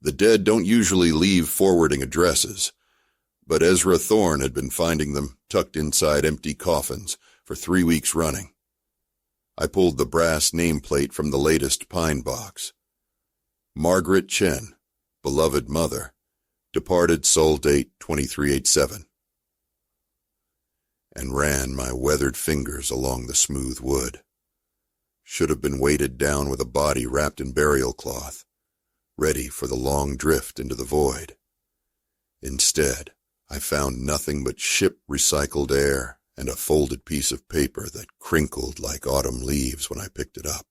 The dead don't usually leave forwarding addresses, but Ezra Thorne had been finding them tucked inside empty coffins for 3 weeks running. I pulled the brass nameplate from the latest pine box. Margaret Chen, beloved mother, departed soul date 2387. And ran my weathered fingers along the smooth wood. Should have been weighted down with a body wrapped in burial cloth, ready for the long drift into the void. Instead, I found nothing but ship-recycled air and a folded piece of paper that crinkled like autumn leaves when I picked it up.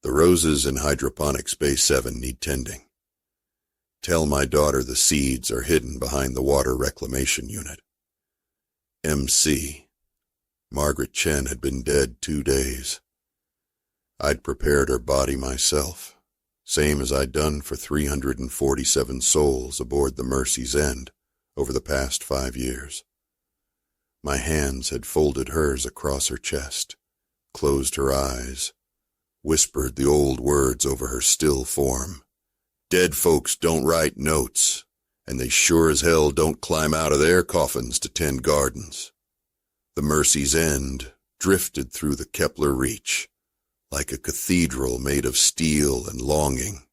The roses in hydroponics Bay 7 need tending. Tell my daughter the seeds are hidden behind the water reclamation unit. MC. Margaret Chen had been dead 2 days. I'd prepared her body myself, same as I'd done for 347 souls aboard the Mercy's End over the past 5 years. My hands had folded hers across her chest, closed her eyes, whispered the old words over her still form. Dead folks don't write notes, and they sure as hell don't climb out of their coffins to tend gardens. The Mercy's End drifted through the Kepler Reach, like a cathedral made of steel and longing,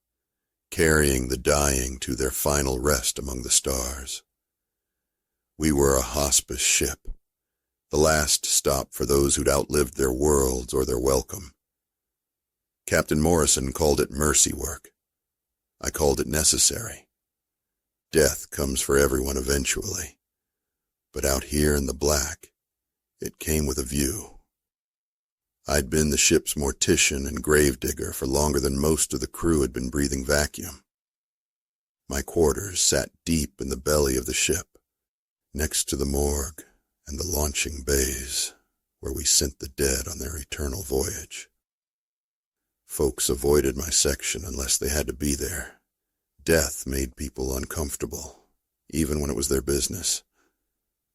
carrying the dying to their final rest among the stars. We were a hospice ship, the last stop for those who'd outlived their worlds or their welcome. Captain Morrison called it mercy work. I called it necessary. Death comes for everyone eventually, but out here in the black, it came with a view. I'd been the ship's mortician and gravedigger for longer than most of the crew had been breathing vacuum. My quarters sat deep in the belly of the ship, next to the morgue and the launching bays, where we sent the dead on their eternal voyage. Folks avoided my section unless they had to be there. Death made people uncomfortable, even when it was their business.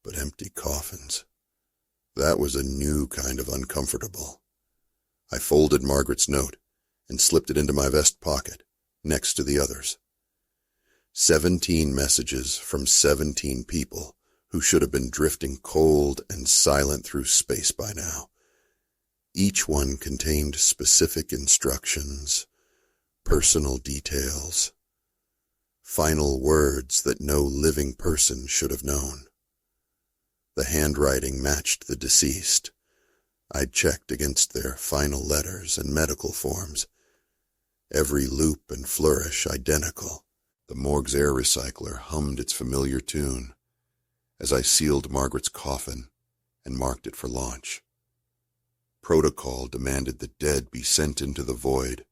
But empty coffins, that was a new kind of uncomfortable. I folded Margaret's note and slipped it into my vest pocket, next to the others. 17 messages from 17 people who should have been drifting cold and silent through space by now. Each one contained specific instructions, personal details, final words that no living person should have known. The handwriting matched the deceased. I'd checked against their final letters and medical forms, every loop and flourish identical. The morgue's air recycler hummed its familiar tune as I sealed Margaret's coffin and marked it for launch. Protocol demanded the dead be sent into the void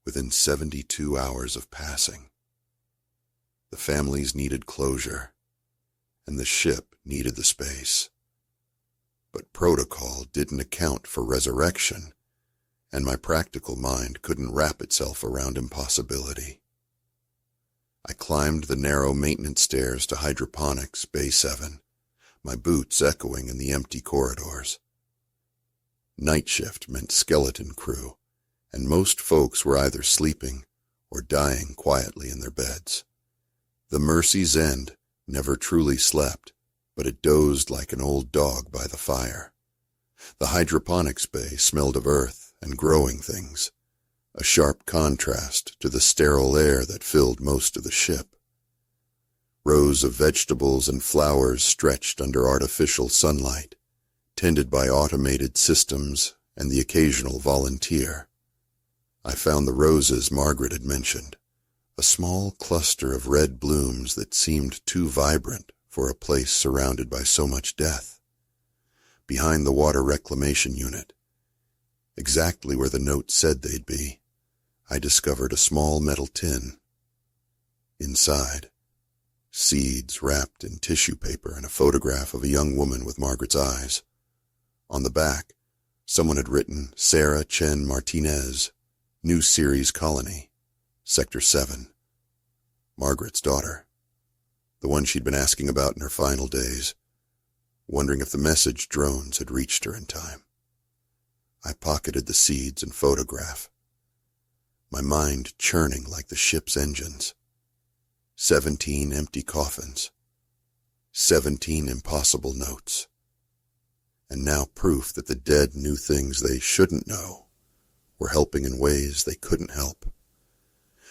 within 72 hours of passing. The families needed closure, and the ship needed the space. But protocol didn't account for resurrection, and my practical mind couldn't wrap itself around impossibility. I climbed the narrow maintenance stairs to hydroponics Bay 7, my boots echoing in the empty corridors. Night shift meant skeleton crew, and most folks were either sleeping or dying quietly in their beds. The Mercy's End never truly slept, but it dozed like an old dog by the fire. The hydroponics bay smelled of earth and growing things, a sharp contrast to the sterile air that filled most of the ship. Rows of vegetables and flowers stretched under artificial sunlight, tended by automated systems and the occasional volunteer. I found the roses Margaret had mentioned, a small cluster of red blooms that seemed too vibrant for a place surrounded by so much death. Behind the water reclamation unit, exactly where the note said they'd be, I discovered a small metal tin. Inside, seeds wrapped in tissue paper and a photograph of a young woman with Margaret's eyes. On the back, someone had written Sarah Chen Martinez, New Series Colony, Sector 7. Margaret's daughter, the one she'd been asking about in her final days, wondering if the message drones had reached her in time. I pocketed the seeds and photograph. my mind churning like the ship's engines. 17 empty coffins. 17 impossible notes. And now proof that the dead knew things they shouldn't know, were helping in ways they couldn't help.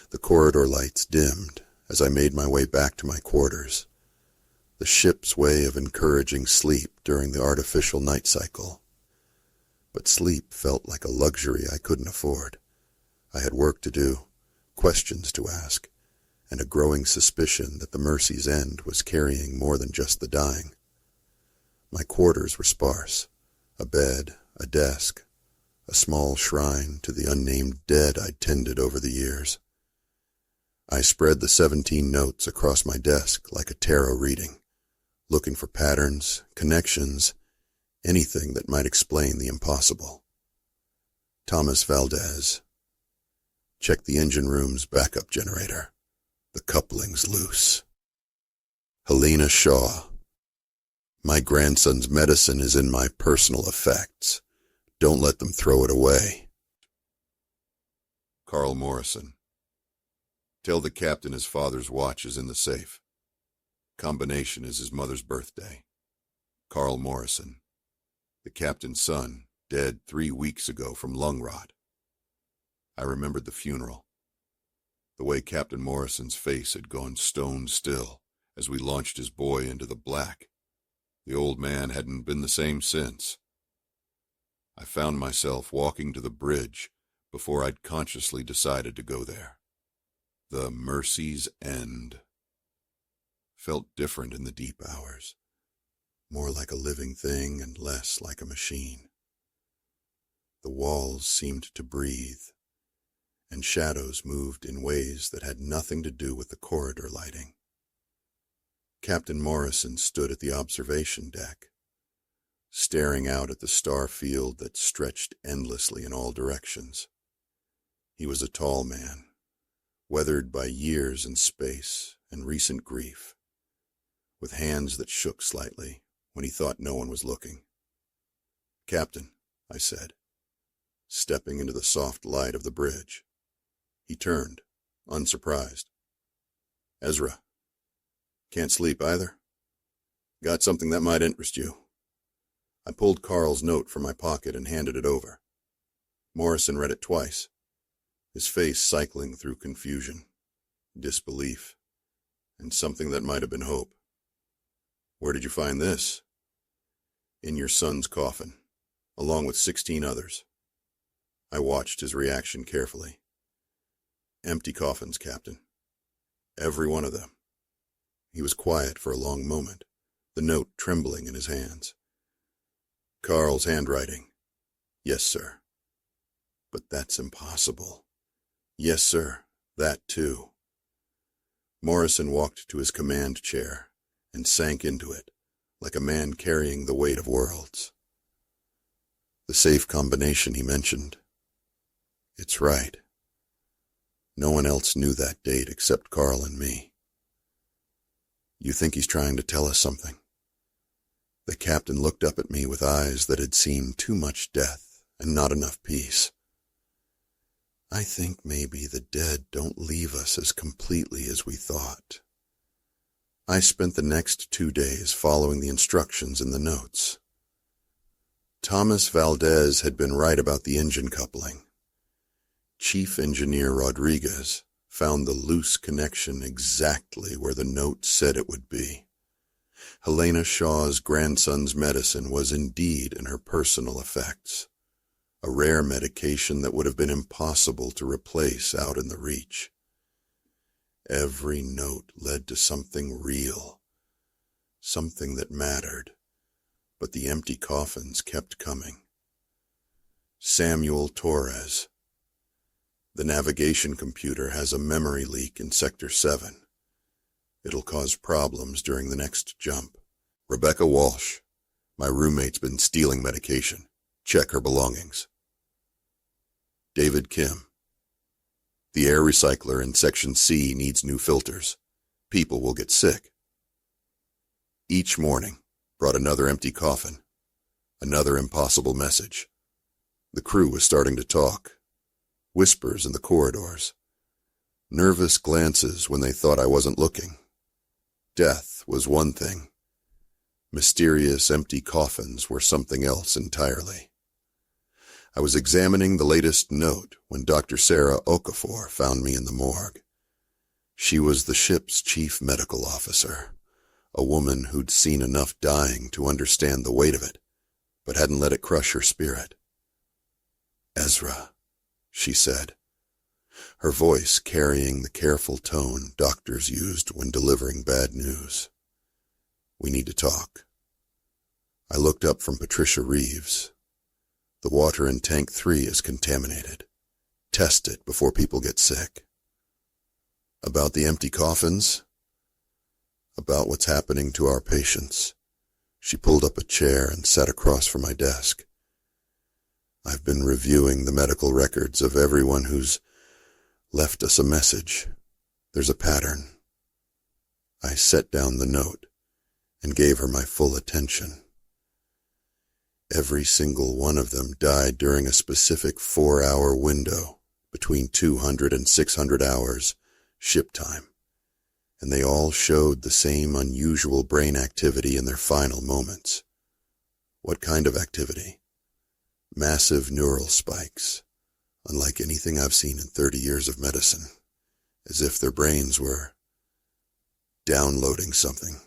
The corridor lights dimmed as I made my way back to my quarters, the ship's way of encouraging sleep during the artificial night cycle. But sleep felt like a luxury I couldn't afford. I had work to do, questions to ask, and a growing suspicion that the Mercy's End was carrying more than just the dying. My quarters were sparse, a bed, a desk, a small shrine to the unnamed dead I'd tended over the years. I spread the 17 notes across my desk like a tarot reading, looking for patterns, connections, anything that might explain the impossible. Thomas Valdez. Check the engine room's backup generator. The coupling's loose. Helena Shaw. My grandson's medicine is in my personal effects. Don't let them throw it away. Carl Morrison. Tell the captain his father's watch is in the safe. Combination is his mother's birthday. Carl Morrison. The captain's son, dead 3 weeks ago from lung rot. I remembered the funeral. The way Captain Morrison's face had gone stone still as we launched his boy into the black. The old man hadn't been the same since. I found myself walking to the bridge before I'd consciously decided to go there. The Mercy's End. Felt different in the deep hours. More like a living thing and less like a machine. The walls seemed to breathe, and shadows moved in ways that had nothing to do with the corridor lighting. Captain Morrison stood at the observation deck, staring out at the star field that stretched endlessly in all directions. He was a tall man, weathered by years in space and recent grief, with hands that shook slightly when he thought no one was looking. "Captain," I said, stepping into the soft light of the bridge. He turned, unsurprised. "Ezra. Can't sleep either? Got something that might interest you." I pulled Carl's note from my pocket and handed it over. Morrison read it twice, his face cycling through confusion, disbelief, and something that might have been hope. "Where did you find this?" "In your son's coffin, along with 16 others." I watched his reaction carefully. "Empty coffins, Captain. Every one of them." He was quiet for a long moment, the note trembling in his hands. "Carl's handwriting." "Yes, sir." "But that's impossible." "Yes, sir. That too." Morrison walked to his command chair and sank into it, like a man carrying the weight of worlds. "The safe combination he mentioned. It's right. No one else knew that date except Carl and me." "You think he's trying to tell us something?" The captain looked up at me with eyes that had seen too much death and not enough peace. "I think maybe the dead don't leave us as completely as we thought." I spent the next 2 days following the instructions in the notes. Thomas Valdez had been right about the engine coupling. Chief Engineer Rodriguez found the loose connection exactly where the note said it would be. Helena Shaw's grandson's medicine was indeed in her personal effects, a rare medication that would have been impossible to replace out in the reach. Every note led to something real, something that mattered, but the empty coffins kept coming. Samuel Torres. "The navigation computer has a memory leak in Sector 7. It'll cause problems during the next jump." "Rebecca Walsh. My roommate's been stealing medication. Check her belongings." David Kim. "The air recycler in Section C needs new filters. People will get sick." Each morning brought another empty coffin, another impossible message. The crew was starting to talk. whispers in the corridors, nervous glances when they thought I wasn't looking. Death was one thing. Mysterious empty coffins were something else entirely. I was examining the latest note when Dr. Sarah Okafor found me in the morgue. She was the ship's chief medical officer, a woman who'd seen enough dying to understand the weight of it, but hadn't let it crush her spirit. "Ezra," she said, her voice carrying the careful tone doctors used when delivering bad news. "We need to talk." I looked up from Patricia Reeves. "The water in Tank 3 is contaminated. Test it before people get sick." "About the empty coffins?" "About what's happening to our patients." She pulled up a chair and sat across from my desk. "I've been reviewing the medical records of everyone who's left us a message. There's a pattern." I set down the note and gave her my full attention. Every single one of them died during a specific 4-hour window between 200 and 600 hours ship time, and they all showed the same unusual brain activity in their final moments. What kind of activity? Massive neural spikes, unlike anything I've seen in 30 years of medicine, as if their brains were downloading something.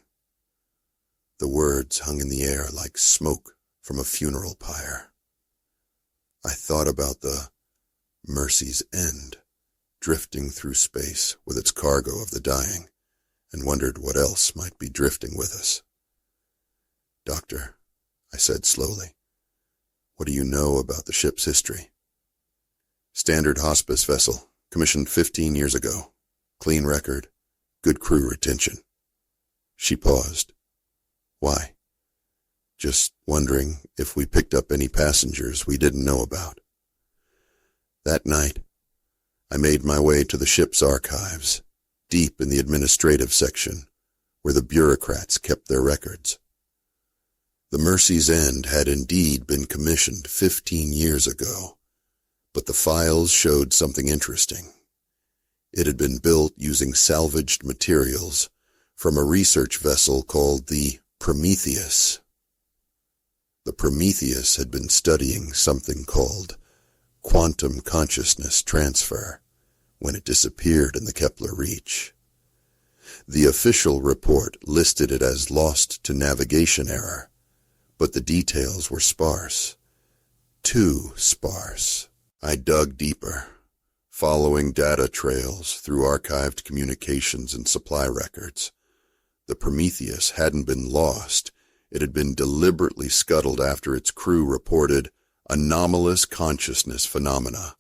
The words hung in the air like smoke from a funeral pyre. I thought about the Mercy's End drifting through space with its cargo of the dying, and wondered what else might be drifting with us. "Doctor," I said slowly, "what do you know about the ship's history?" "Standard hospice vessel, commissioned 15 years ago. Clean record, good crew retention." She paused. "Why?" "Just wondering if we picked up any passengers we didn't know about." That night, I made my way to the ship's archives, deep in the administrative section, where the bureaucrats kept their records. The Mercy's End had indeed been commissioned 15 years ago, but the files showed something interesting. It had been built using salvaged materials from a research vessel called the Prometheus. The Prometheus had been studying something called quantum consciousness transfer when it disappeared in the Kepler Reach. The official report listed it as lost to navigation error, but the details were sparse. Too sparse. I dug deeper, following data trails through archived communications and supply records. The Prometheus hadn't been lost. It had been deliberately scuttled after its crew reported anomalous consciousness phenomena.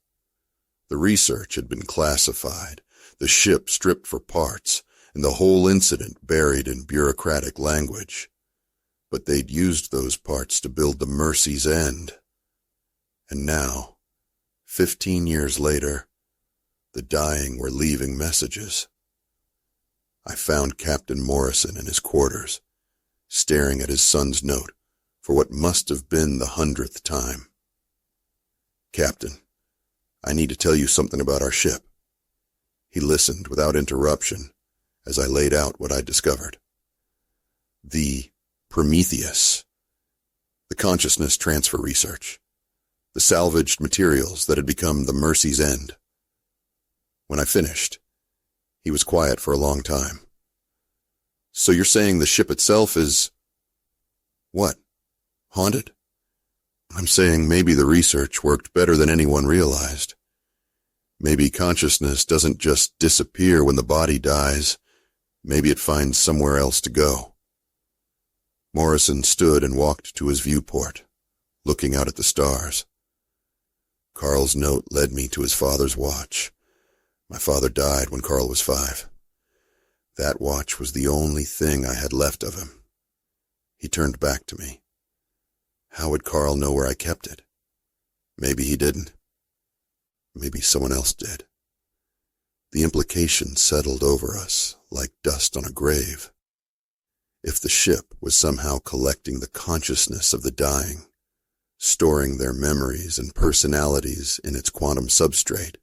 The research had been classified, the ship stripped for parts, and the whole incident buried in bureaucratic language. But they'd used those parts to build the Mercy's End. And now, 15 years later, the dying were leaving messages. I found Captain Morrison in his quarters, staring at his son's note for what must have been the 100th time. "Captain, I need to tell you something about our ship." He listened without interruption as I laid out what I'd discovered. The Prometheus, the consciousness transfer research, the salvaged materials that had become the Mercy's End. When I finished, he was quiet for a long time. "So you're saying the ship itself is—" "What? Haunted?" "I'm saying maybe the research worked better than anyone realized. Maybe consciousness doesn't just disappear when the body dies. Maybe it finds somewhere else to go." Morrison stood and walked to his viewport, looking out at the stars. "Carl's note led me to his father's watch. My father died when Carl was 5. That watch was the only thing I had left of him." He turned back to me. "How would Carl know where I kept it? Maybe he didn't. Maybe someone else did." The implication settled over us like dust on a grave. If the ship was somehow collecting the consciousness of the dying, storing their memories and personalities in its quantum substrate,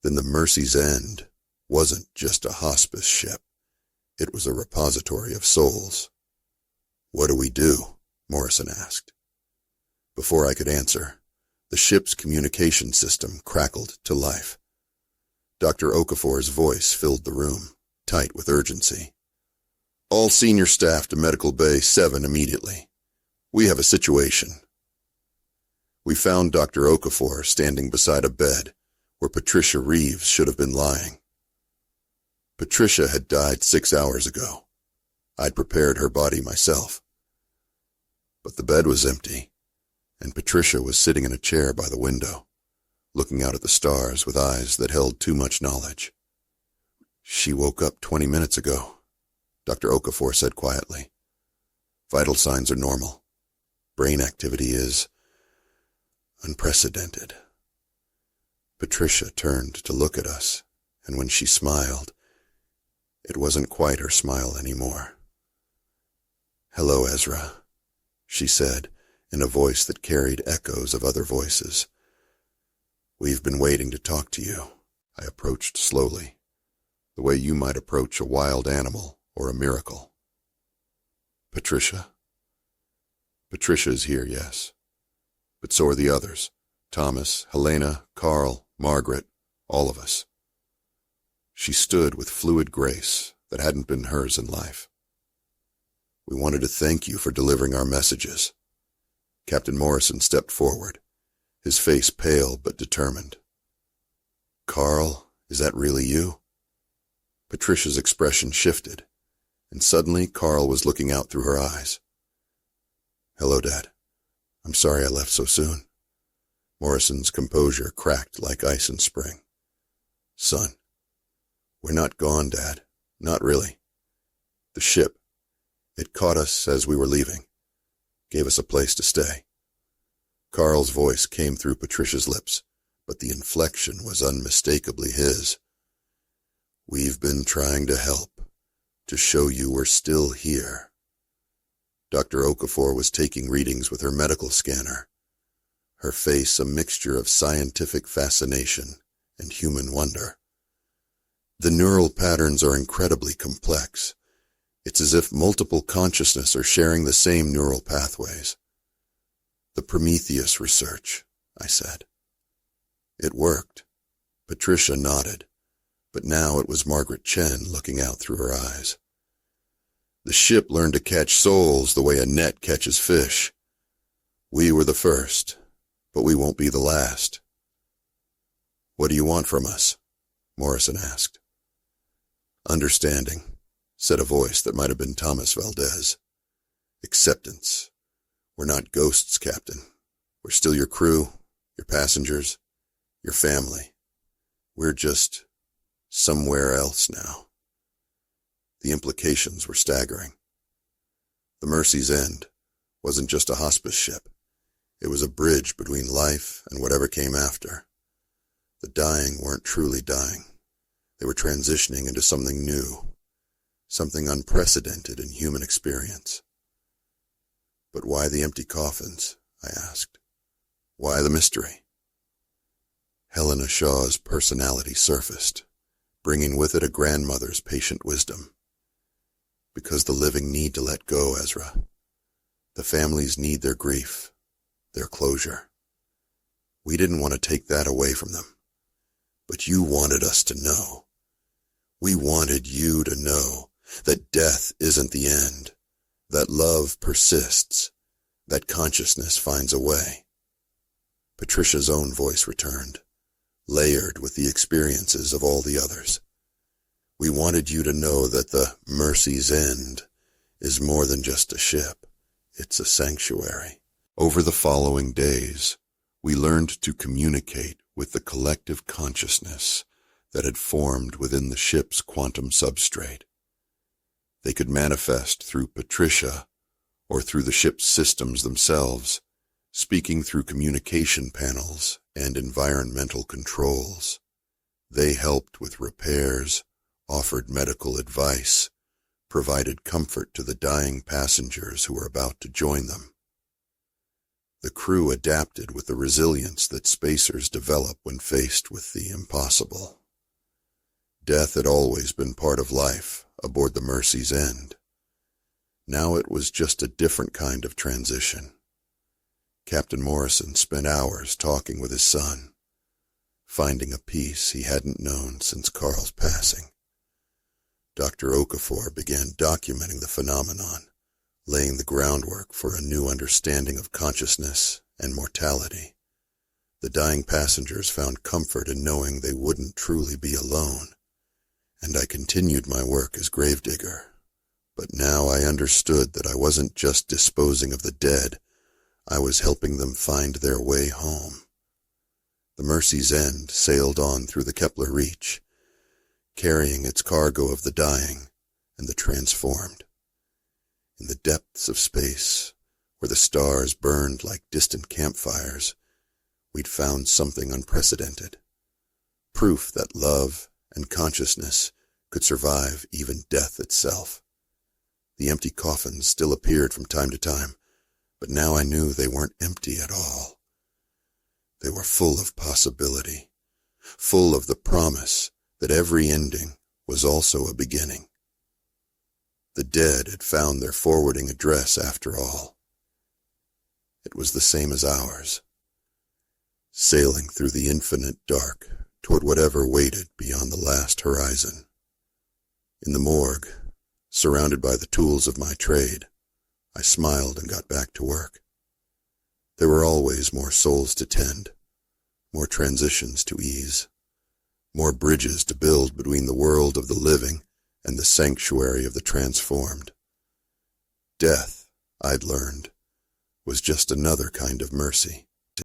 then the Mercy's End wasn't just a hospice ship. It was a repository of souls. "What do we do?" Morrison asked. Before I could answer, the ship's communication system crackled to life. Dr. Okafor's voice filled the room, tight with urgency. "All senior staff to Medical Bay 7 immediately. We have a situation." We found Dr. Okafor standing beside a bed where Patricia Reeves should have been lying. Patricia had died 6 hours ago. I'd prepared her body myself. But the bed was empty, and Patricia was sitting in a chair by the window, looking out at the stars with eyes that held too much knowledge. "She woke up 20 minutes ago," Dr. Okafor said quietly. "Vital signs are normal. Brain activity is unprecedented." Patricia turned to look at us, and when she smiled, it wasn't quite her smile anymore. "Hello, Ezra," she said in a voice that carried echoes of other voices. "We've been waiting to talk to you." I approached slowly, the way you might approach a wild animal or a miracle. "Patricia?" "Patricia's here, yes. But so are the others. Thomas, Helena, Carl, Margaret, all of us." She stood with fluid grace that hadn't been hers in life. "We wanted to thank you for delivering our messages." Captain Morrison stepped forward, his face pale but determined. "Carl, is that really you?" Patricia's expression shifted, and suddenly Carl was looking out through her eyes. "Hello, Dad. I'm sorry I left so soon." Morrison's composure cracked like ice in spring. "Son, we're not gone, Dad. Not really. The ship, it caught us as we were leaving, gave us a place to stay." Carl's voice came through Patricia's lips, but the inflection was unmistakably his. "We've been trying to help, to show you we're still here." Dr. Okafor was taking readings with her medical scanner, her face a mixture of scientific fascination and human wonder. "The neural patterns are incredibly complex. It's as if multiple consciousness are sharing the same neural pathways." "The Prometheus research," I said. It worked. Patricia nodded, but now it was Margaret Chen looking out through her eyes. "The ship learned to catch souls the way a net catches fish. We were the first, but we won't be the last." "What do you want from us?" Morrison asked. "Understanding," said a voice that might have been Thomas Valdez. "Acceptance. We're not ghosts, Captain. We're still your crew, your passengers, your family. We're just somewhere else now." The implications were staggering. The Mercy's End wasn't just a hospice ship. It was a bridge between life and whatever came after. The dying weren't truly dying. They were transitioning into something new, something unprecedented in human experience. "But why the empty coffins?" I asked. "Why the mystery?" Helena Shaw's personality surfaced, bringing with it a grandmother's patient wisdom. "Because the living need to let go, Ezra. The families need their grief, their closure. We didn't want to take that away from them. But you wanted us to know. We wanted you to know that death isn't the end, that love persists, that consciousness finds a way." Patricia's own voice returned, layered with the experiences of all the others. "We wanted you to know that the Mercy's End is more than just a ship. It's a sanctuary." Over the following days, we learned to communicate with the collective consciousness that had formed within the ship's quantum substrate. They could manifest through Patricia or through the ship's systems themselves, speaking through communication panels and environmental controls. They helped with repairs, offered medical advice, provided comfort to the dying passengers who were about to join them. The crew adapted with the resilience that spacers develop when faced with the impossible. Death had always been part of life aboard the Mercy's End. Now it was just a different kind of transition. Captain Morrison spent hours talking with his son, finding a peace he hadn't known since Carl's passing. Dr. Okafor began documenting the phenomenon, laying the groundwork for a new understanding of consciousness and mortality. The dying passengers found comfort in knowing they wouldn't truly be alone, and I continued my work as gravedigger. But now I understood that I wasn't just disposing of the dead, I was helping them find their way home. The Mercy's End sailed on through the Kepler Reach, carrying its cargo of the dying and the transformed. In the depths of space, where the stars burned like distant campfires, we'd found something unprecedented. Proof that love and consciousness could survive even death itself. The empty coffins still appeared from time to time, but now I knew they weren't empty at all. They were full of possibility, full of the promise that every ending was also a beginning. The dead had found their forwarding address after all. It was the same as ours, sailing through the infinite dark toward whatever waited beyond the last horizon. In the morgue, surrounded by the tools of my trade, I smiled and got back to work. There were always more souls to tend, more transitions to ease, more bridges to build between the world of the living and the sanctuary of the transformed. Death, I'd learned, was just another kind of mercy.